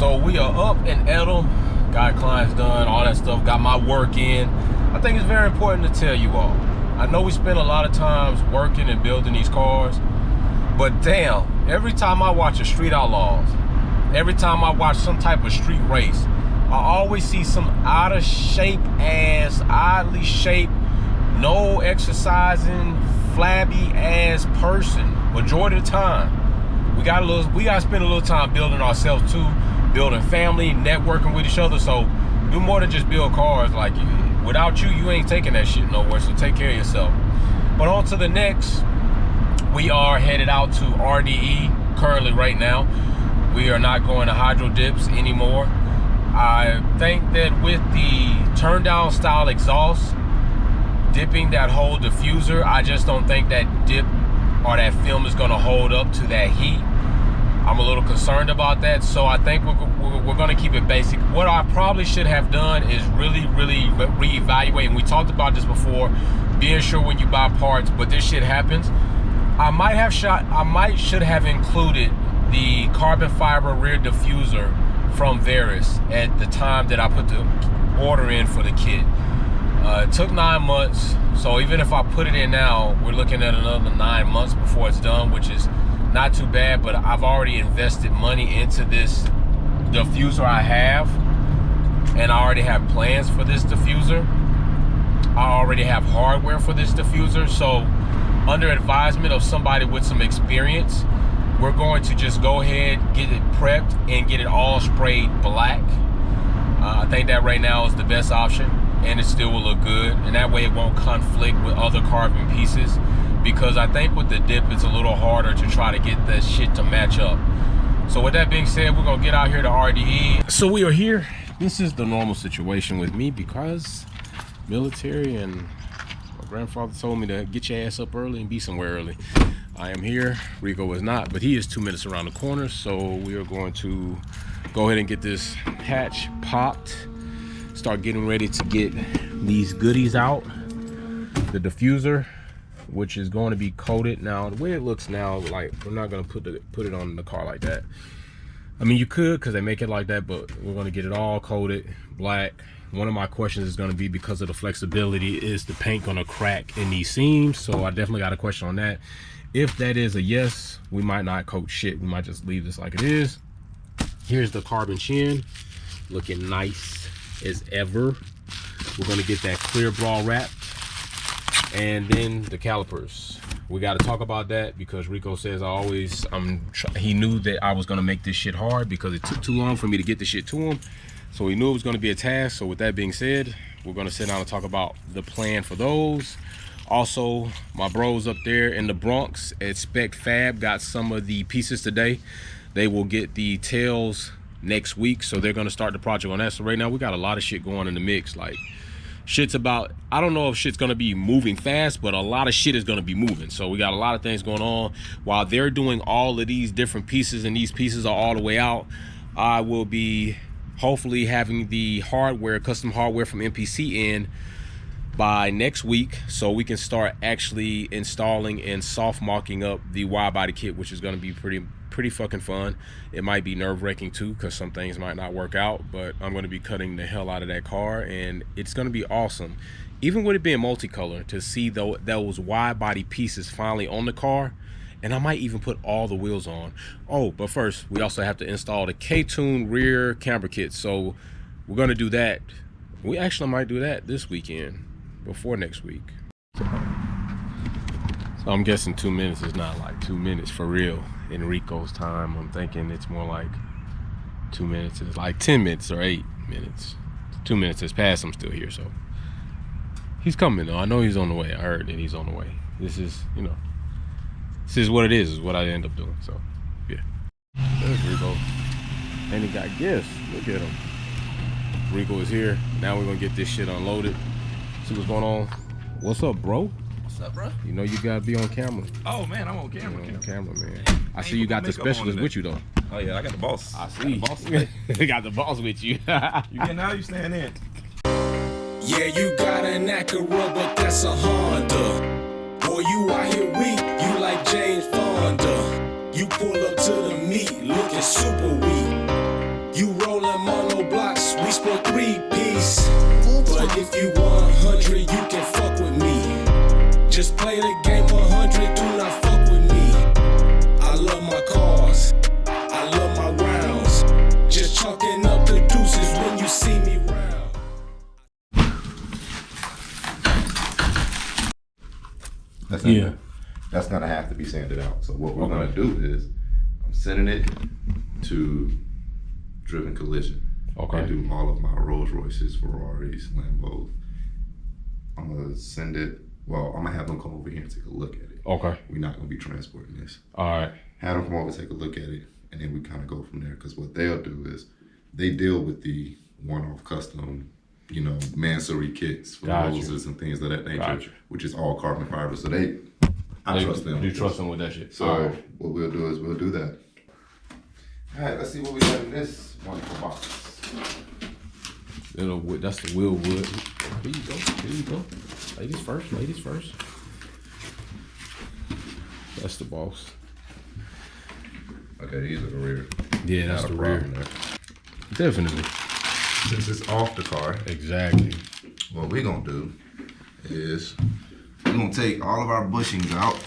So we are up and at 'em. Got clients done, all that stuff. Got my work in. I think it's very important to tell you all. I know we spend a lot of times working and building these cars, but damn, every time I watch a Street Outlaws, every time I watch some type of street race, I always see some out of shape ass, oddly shaped, no exercising, flabby ass person. Majority of the time. We gotta spend a little time building ourselves too, building family, networking with each other. So do more than just build cars. Like, without you, you ain't taking that shit nowhere. So take care of yourself. But on to the next. We are headed out to RDE currently right now. We are not going to hydro dips anymore. I think that with the turn down style exhaust, dipping that whole diffuser, I just don't think that dip or that film is gonna hold up to that heat. I'm a little concerned about that, so I think we're gonna keep it basic. What I probably should have done is really reevaluate, and we talked about this before, being sure when you buy parts, but this shit happens. I might should have included the carbon fiber rear diffuser from Veris at the time that I put the order in for the kit. It took 9 months, so even if I put it in now, we're looking at another 9 months before it's done, which is not too bad. But I've already invested money into this diffuser I have, and I already have plans for this diffuser. I already have hardware for this diffuser, so under advisement of somebody with some experience, we're going to just go ahead, get it prepped, and get it all sprayed black. I think that right now is the best option, and it still will look good, and that way it won't conflict with other carbon pieces, because I think with the dip it's a little harder to try to get that shit to match up. So with that being said, we're gonna get out here to RDE. So we are here. This is the normal situation with me because military, and my grandfather told me to get your ass up early and be somewhere early. I am here. Rico is not, but he is 2 minutes around the corner, so we are going to go ahead and get this hatch popped, start getting ready to get these goodies out. The diffuser, which is going to be coated. Now the way it looks now, like, we're not going to put it on the car like that. I mean, you could, because they make it like that, but we're going to get it all coated black. One of my questions is going to be, because of the flexibility, is the paint going to crack in these seams? So I definitely got a question on that. If that is a yes, we might not coat shit. We might just leave this like it is. Here's the carbon chin, looking nice as ever. We're gonna get that clear bra wrapped, and then the calipers. We got to talk about that because Rico says he knew that I was gonna make this shit hard because it took too long for me to get the shit to him. So he knew it was gonna be a task. So with that being said, we're gonna sit down and talk about the plan for those. Also, my bros up there in the Bronx at Spec Fab got some of the pieces today. They will get the tails next week, so they're gonna start the project on that. So right now we got a lot of shit going in the mix. Like, shit's about, I don't know if shit's gonna be moving fast, but a lot of shit is gonna be moving. So we got a lot of things going on. While they're doing all of these different pieces, and these pieces are all the way out, I will be hopefully having the hardware, custom hardware from MPC in by next week, so we can start actually installing and soft marking up the wide body kit, which is going to be pretty fucking fun. It might be nerve-wracking too, because some things might not work out, but I'm going to be cutting the hell out of that car, and it's going to be awesome, even with it being multicolor, to see those wide body pieces finally on the car. And I might even put all the wheels on. Oh, but first we also have to install the K-Tune rear camber kit, so we're going to do that. We actually might do that this weekend before next week. So I'm guessing 2 minutes is not like 2 minutes for real in Rico's time. I'm thinking it's more like 2 minutes. It's like 10 minutes or 8 minutes. 2 minutes has passed. I'm still here, so he's coming though. I know he's on the way. I heard that he's on the way. This is, you know, this is what it is what I end up doing. So yeah, there's Rico, and he got gifts. Look at him. Rico is here. Now we're gonna get this shit unloaded. See what's going on. What's up, bro? What's up, bro? You know you gotta be on camera. Oh man, I'm on camera. You're on camera, man. I see you got the specialist with you though. Oh yeah, I got the boss. I see. Got the boss. You got the boss with you. You getting out? You staying in? Yeah, you got an Acura, but that's a Honda. Boy, you out here weak, you like James Fonda. You pull up to the meet, looking super weak. You rolling mono blocks, we sport 3-piece. But if you 100, you can fuck with me. Just play the game 100, do not fuck with me. I love my cars, I love my rounds. Just chalking up the deuces when you see me round. That's gonna have to be sanded out. So what we're gonna do is, I'm sending it to Driven Collision. Okay. They do all of my Rolls Royces, Ferraris, Lambos. I'm gonna send it. Well, I'm gonna have them come over here and take a look at it. Okay. We're not gonna be transporting this. All right. Have them come over, take a look at it, and then we kind of go from there. Because what they'll do is, they deal with the one-off custom, you know, Mansory kits for roses and things of that nature, which is all carbon fiber. So I trust them. You trust them with that shit. So what we'll do is we'll do that. All right, let's see what we got in this wonderful box. That's the wheel wood. Here you go. Here you go. Ladies first. Ladies first. That's the boss. Okay, these are the rear. Yeah, that's the rear. Definitely. Since it's off the car, exactly. What we're gonna do is we're gonna take all of our bushings out.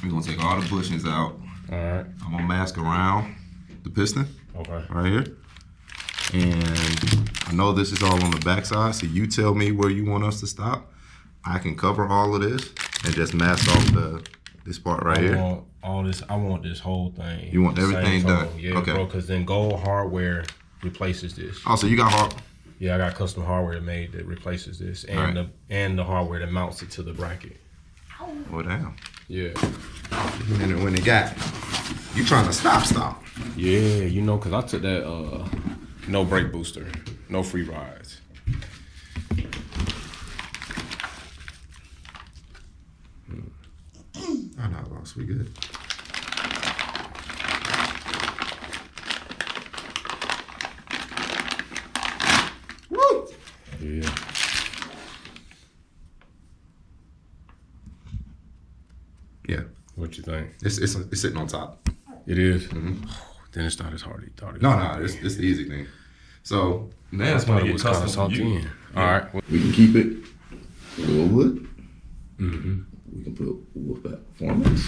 We're gonna take all the bushings out. All right. I'm gonna mask around the piston. Okay. Right here. And I know this is all on the back side, so you tell me where you want us to stop. I can cover all of this and just mask off this part right here. I want this whole thing. You want everything done? Yeah, okay. Bro, because then Gold Hardware replaces this. Oh, so you got hard? Yeah, I got custom hardware made that replaces this, and the hardware that mounts it to the bracket. Oh damn. Yeah. And when it got, you trying to stop? Yeah, you know, cause I took that no brake booster, no free rides. Oh no, boss, we good. Woo! Yeah. Yeah. What you think? It's sitting on top. It is? Mm-hmm. Then it's not as hard as you thought it was. No, it's the easy thing. So now it's gonna get custom to you. All right. We can keep it real wood. Mm-hmm. We can put Wolfpack Performance.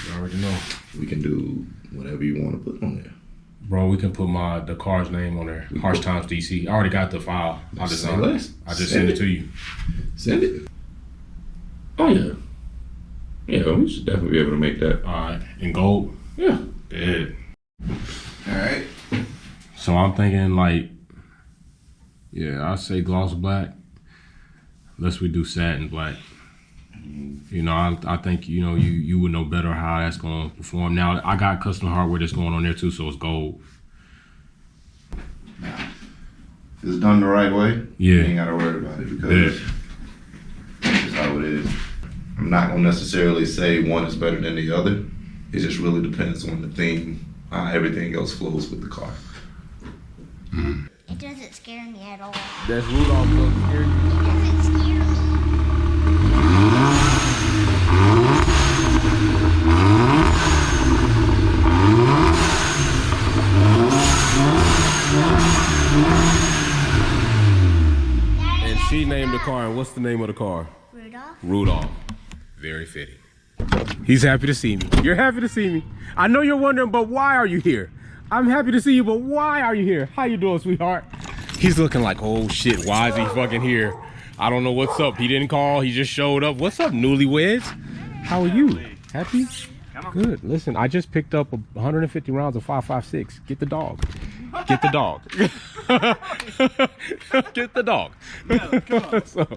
You already know. We can do whatever you want to put on there. Bro, we can put the car's name on there. Harsh Times DC. I already got the file. I just send it to you. Send it. Oh yeah. Yeah, we should definitely be able to make that. All right. In gold? Yeah. Dead. All right. So I'm thinking like, yeah, I'd say gloss black. Unless we do satin black. You know, I think, you know, you would know better how that's going to perform. Now, I got custom hardware that's going on there too, so it's gold. If it's done the right way, you ain't got to worry about it because that's how it is. I'm not going to necessarily say one is better than the other. It just really depends on the theme, how everything else flows with the car. Mm. It doesn't scare me at all. That's Rudolph doesn't scare you? It doesn't scare me. And she named the car, and what's the name of the car? Rudolph? Rudolph. Very fitting. He's happy to see me. You're happy to see me. I know you're wondering, but why are you here? I'm happy to see you, but why are you here? How you doing, sweetheart? He's looking like, oh shit, why is he fucking here? I don't know what's up. He didn't call, he just showed up. What's up, newlyweds? How are you? Happy? Good. Listen, I just picked up 150 rounds of 5.56. Get the dog. Get the dog. Get the dog. So,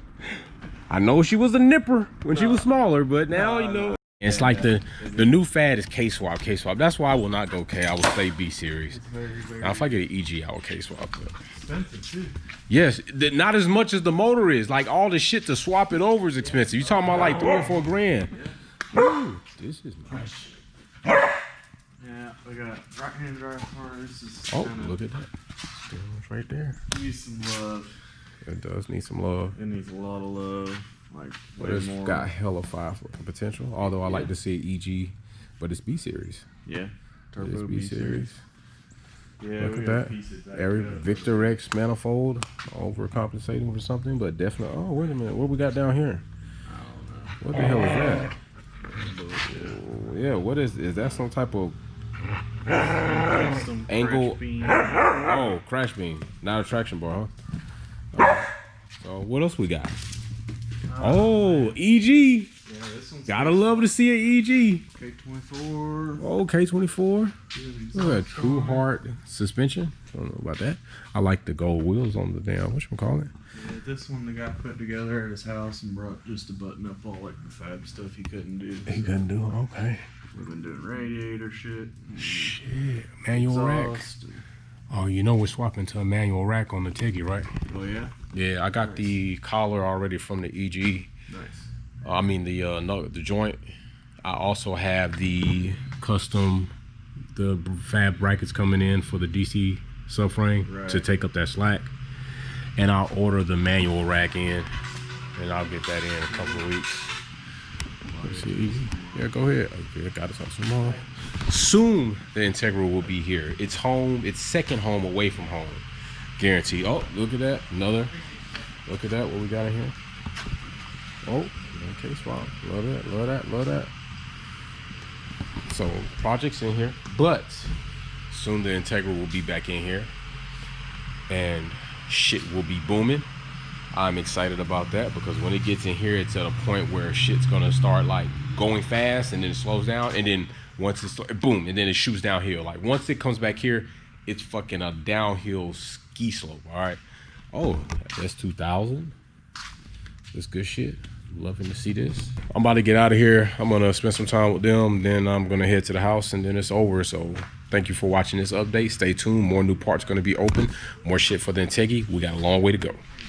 I know she was a nipper when she was smaller, but now you know. It's like the new fad is K-swap, K-swap. That's why I will not go K. I will stay B series. Now, if I get an EG, I will K-swap. Expensive too. Yes, not as much as the motor is. Like all the shit to swap it over is expensive. You talking about like 3 or 4 grand? Ooh, this is nice. Yeah, we got right-hand drive car. This is Look at that. It's right there. Needs some love. It does need some love. It needs a lot of love. Like But it's got hella fire potential. Although I like to see it EG, but it's B series. Yeah. It's B series. Yeah, Look we at gotta that. piece it back Every up. Victor X manifold overcompensating for something, but definitely. Oh, wait a minute. What we got down here? What the hell is that? Oh, yeah, what is that some type of Custom angle? crash beam. Oh, crash beam, not a traction bar, huh? So what else we got? Oh, EG. Yeah, this one's Gotta love to see an EG. K24. Oh, K24. Look at True Heart suspension. Don't know about that. I like the gold wheels on the damn, whatchamacallit? Yeah, this one the guy put together at his house and brought just to button up all like the fab stuff he couldn't do. He couldn't do it, okay. We've been doing radiator shit. Shit, manual rack. Exhaust. Oh, you know we're swapping to a manual rack on the Tiggy, right? Oh yeah? Yeah, I got the collar already from the EG. Nice. I mean the joint. I also have the custom, the fab brackets coming in for the DC subframe to take up that slack. And I'll order the manual rack in, and I'll get that in a couple of weeks. Let's see. Yeah, go ahead. Okay, I got us some more. Soon the Integra will be here. It's home. It's second home away from home. Guarantee. Oh, look at that. Another. Look at that. What we got in here. Oh, okay, swap. Love that. Love that. Love that. So projects in here, but soon the Integra will be back in here, and shit will be booming. I'm excited about that because when it gets in here, it's at a point where shit's gonna start like going fast, and then it slows down, and then once it's boom, and then it shoots downhill. Like once it comes back here, it's fucking a downhill ski slope. All right. Oh, that's 2000. That's good shit. Loving to see this. I'm about to get out of here. I'm gonna spend some time with them, then I'm gonna head to the house, and then it's over. So thank you for watching this update. Stay tuned. More new parts gonna be open. More shit for the Integra. We got a long way to go.